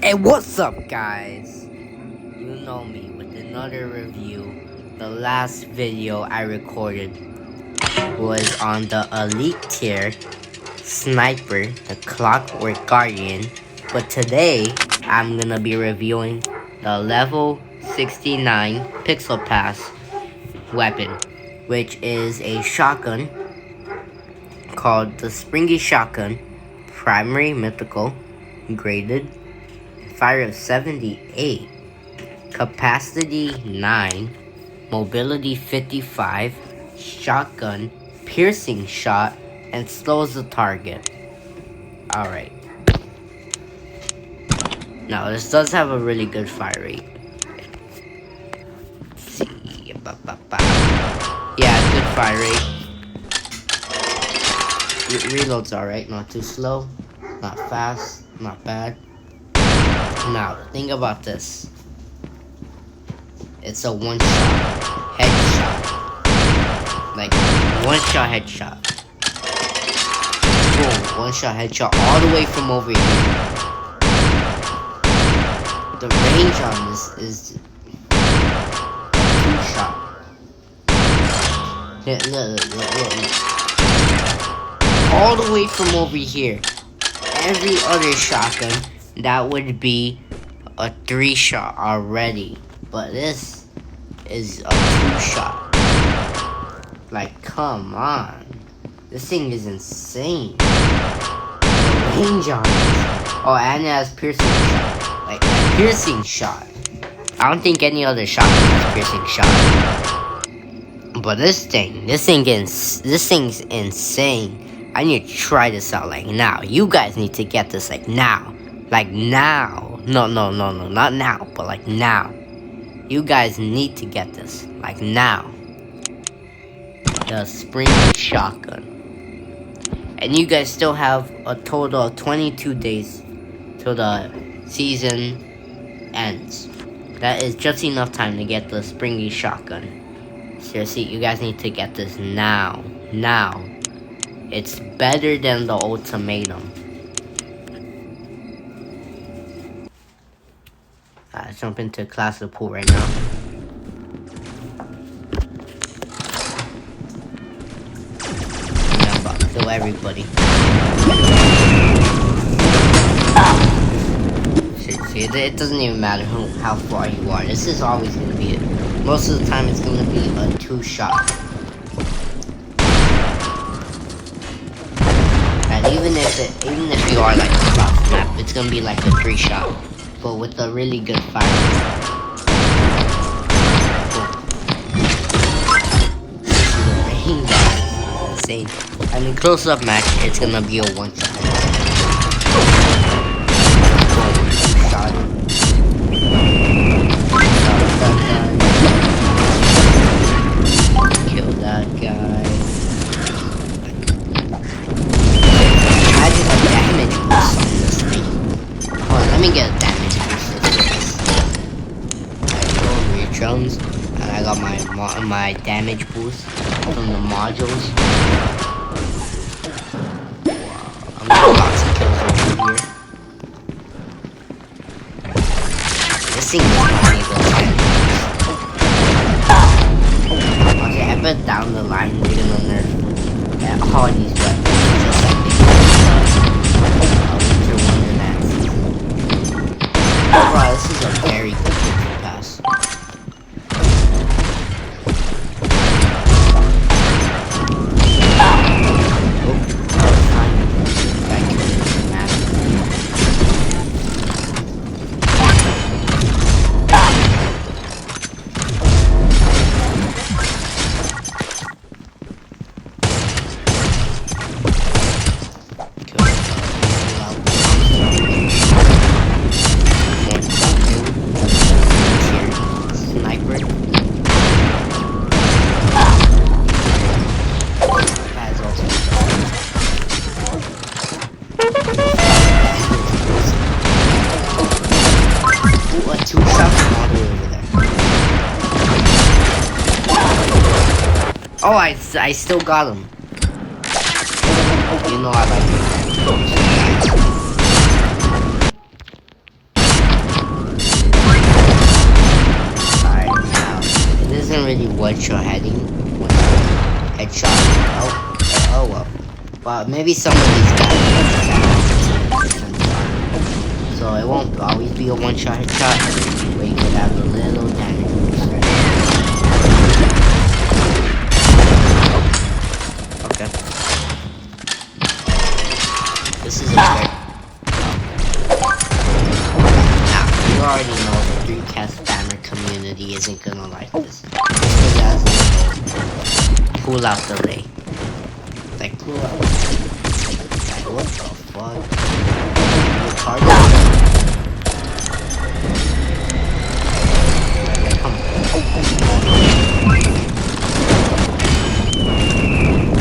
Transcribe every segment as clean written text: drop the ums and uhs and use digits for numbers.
Hey, what's up, guys? You know me with another review. The last video I recorded was on the Elite tier Sniper, the Clockwork Guardian. But today, I'm gonna be reviewing the level 69 Pixel Pass weapon, which is a shotgun called the Springy Shotgun, primary mythical, graded, fire of 78, capacity 9, mobility 55, shotgun, piercing shot, and slows the target. Alright. Now, this does have a really good fire rate. Let's see. Yeah, good fire rate. Reload's alright, not too slow, not fast, not bad. Now, think about this. It's a one-shot headshot. Like, one-shot headshot. Boom, one-shot headshot all the way from over here. The range on this is two-shot. Look. All the way from over here. Every other shotgun, that would be a 3-shot already. But this is a 2-shot. Like, come on. This thing is insane. The range on this. Oh, and it has piercing shot. Like, piercing shot. I don't think any other shotgun has piercing shot. But this thing's insane. I need to try this out, like, now. You guys need to get this, like, now. Like, now. No, not now, but, like, now. You guys need to get this, like, now. The springy shotgun. And you guys still have a total of 22 days till the season ends. That is just enough time to get the springy shotgun. Seriously, you guys need to get this now. Now. It's better than the ultimatum. Let's jump into class of pool right now. And I'm about to kill everybody. See, it doesn't even matter how far you are. This is always gonna be it. Most of the time, it's gonna be a 2-shot. And even if you are like across the map, it's gonna be like a 3-shot. But with a really good fire. The range is insane. And in close-up match, it's gonna be a 1-shot. Shot. Kill that guy. Imagine a damage boost on this thing. Hold on, let me get a damage. Drones, and I got my damage boost from the modules. Wow, I'm getting lots of kills over here. This thing is not even damage. Okay, I bet down the line they're gonna nerf all these weapons just like they did Winter Wonderland. Overall, this is a very good pass. Oh, I still got him. You know I like it. one-shot heading. Headshot. Oh well. Well, maybe some of these guys so it won't always be a one-shot headshot, but you could have a little damage booster. Okay. This is a very... Now, you already know the 3-cast spammer community isn't gonna like this. Because that's pull out delay. Like, pull out. Like, what the fuck? Retarded? Like, come on.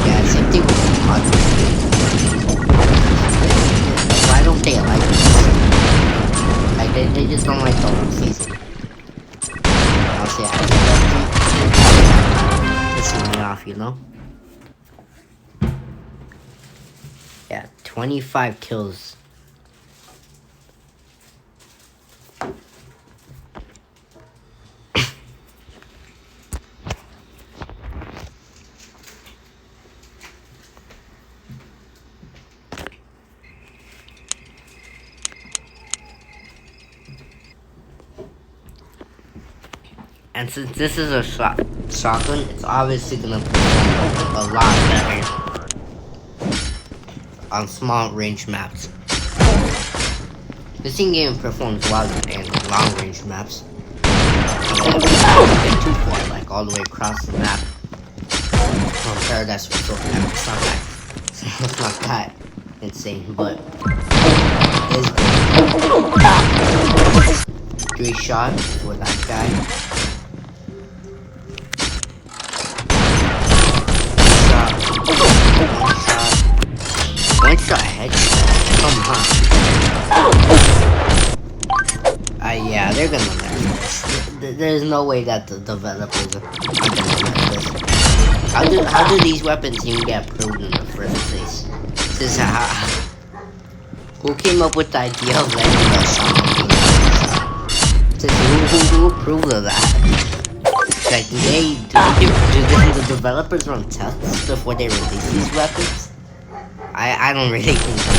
Yeah, same thing with the mods. Why don't they like this? Like, they just don't like the whole season. I'll say, pissing me off, you know? Yeah, 25 kills. And since this is a shotgun, it's obviously gonna perform a lot better on small range maps. This in-game performs well in long range maps. Don't get too far, like all the way across the map. Paradise Resort, it's not that insane, but it's 3 shots for that guy. One shot headshot. Come on. Yeah, they're gonna learn this. There's no way that the developers are gonna learn this. How do these weapons even get approved in the first place? This is how. Who came up with the idea of letting the shotgun be who approved of that? Like, do the developers run tests before they release these weapons? I don't really think so.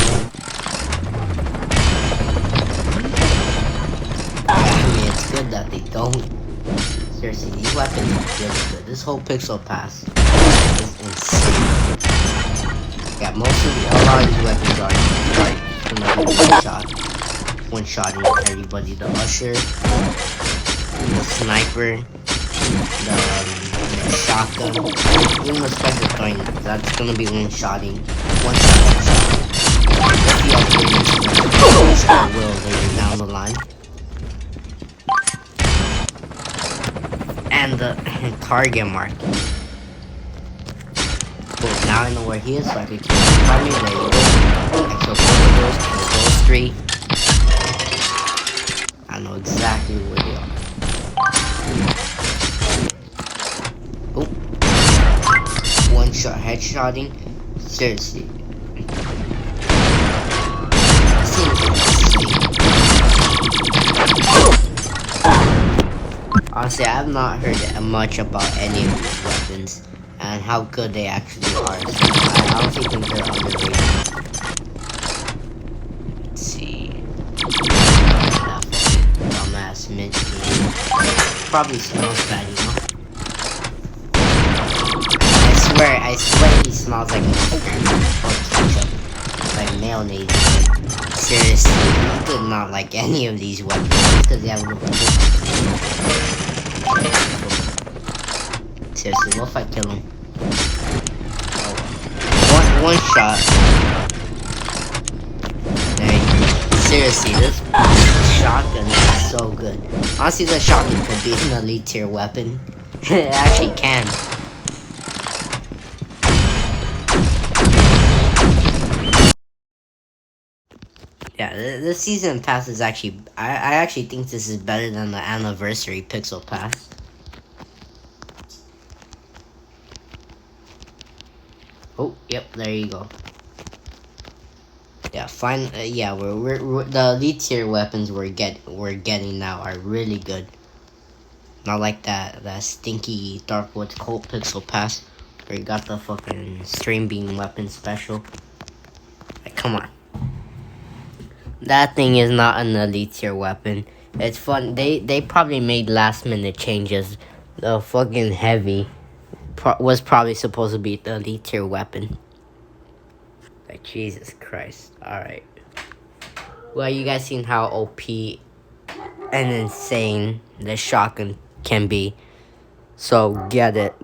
Yeah, I mean, it's good that they don't. Seriously, these weapons are really good. This whole Pixel Pass is insane. Yeah, a lot of these weapons are one-shotting everybody. The Usher, the Sniper, the shotgun, even the special coin, that's gonna be one-shotting. One shot. If you upgrade which I will later down the line. And the target mark. Well, now I know where he is, so I can keep him from me. There you go. Exo those 3. I know exactly where they are. Oh. One-shot headshotting. Seriously. Honestly, I have not heard much about any of these weapons and how good they actually are. So I honestly think they're underrated. Let's see. That fucking dumbass mint probably smells bad, you know? I swear he smells like mustard or ketchup, like mayonnaise. Seriously, he did not like any of these weapons because they have a little. Seriously, what if I kill him? One shot. There you go. Seriously, this shotgun is so good. Honestly, the shotgun could be an elite tier weapon. It actually can. Yeah, this season pass is actually, I actually think this is better than the anniversary Pixel Pass. Oh, yep, there you go. Yeah, fine. Yeah, we're the elite tier weapons we're getting now are really good. Not like that stinky Darkwood Colt Pixel Pass where you got the fucking stream beam weapon special. Like, come on. That thing is not an elite tier weapon. It's fun. They probably made last minute changes. The fucking heavy was probably supposed to be the elite tier weapon. Like, Jesus Christ. Alright. Well, you guys seen how OP and insane the shotgun can be. So get it.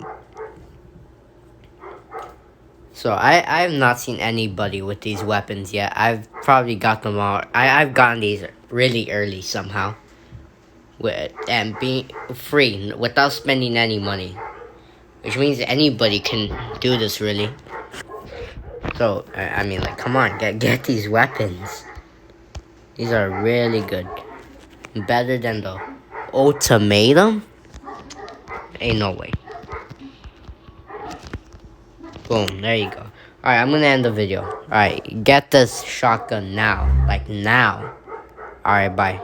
So I have not seen anybody with these weapons yet. I've probably got them all. I've gotten these really early somehow. And being free without spending any money. Which means anybody can do this really. So I mean, like, come on, get these weapons. These are really good. Better than the ultimatum? Ain't no way. Boom, there you go. Alright, I'm gonna end the video. Alright, get this shotgun now. Like, now. Alright, bye.